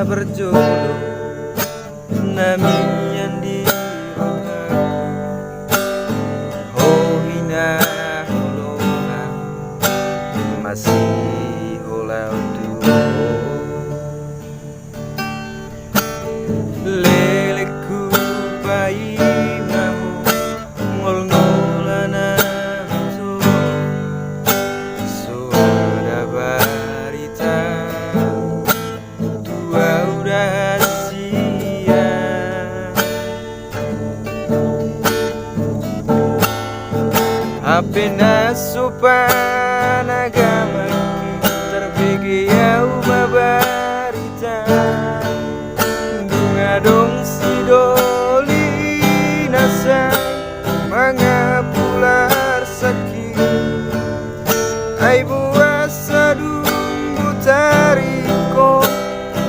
berjodoh nami yang di hina holona masih holau tu leleku pai mau ngol ngolana tu sudah barita tua udah sia apenas sopan agama terbege au mabarita bunga dong sidoli nasa mangapular sakit ai buasa dumbu tariko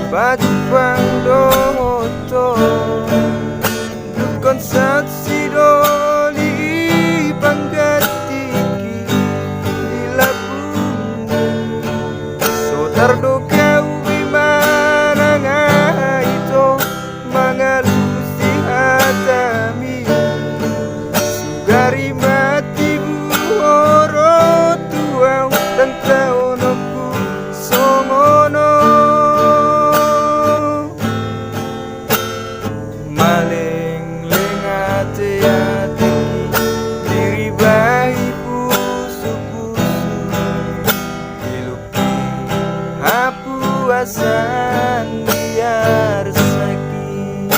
baju pangdoto dukon sat sidoli panggatiki di labung sotardo kau bimana ngaito mangalusi hatami sugari mati buhoro tuau dan taonoku songono maling lengate ateki diri bayi pusu-pusu iluki hapu asan biar sakit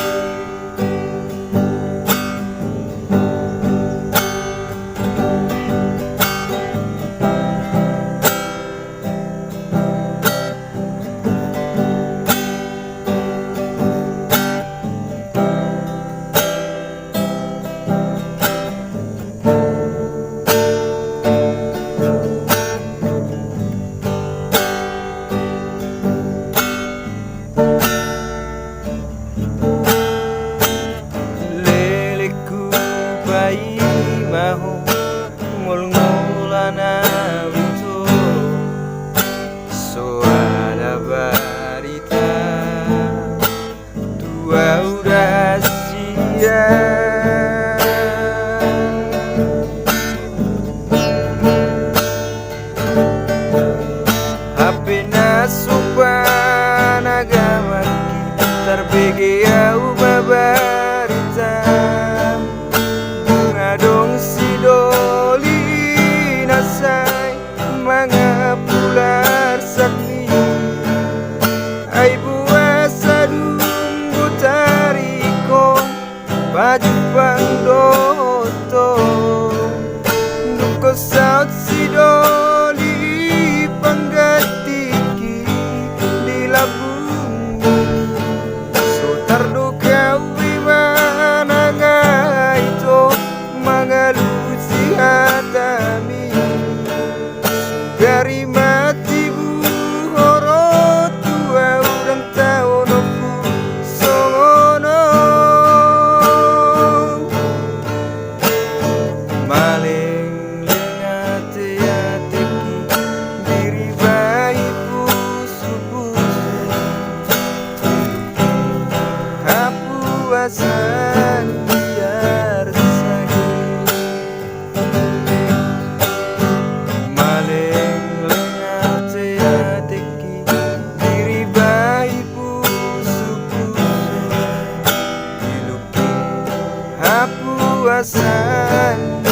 leleku pai maho ngol-ngolana itu so ada barita tua udah sia apenas sopan agama terbege au babarita bunga dong sidoli nasai mangapular sakni ai buasa dumbu tariko baju pangdoto duko saut sidoli panggatiki di labung sotardo kau bimana ngaito mangalusi hatami sugari mati buhoro tua udang taonoku songono maling lengate ateki diri bayi pusu-pusu hapu asan biar sakit maling lengate ateki diri bayi pusu-pusu iluki hapu asan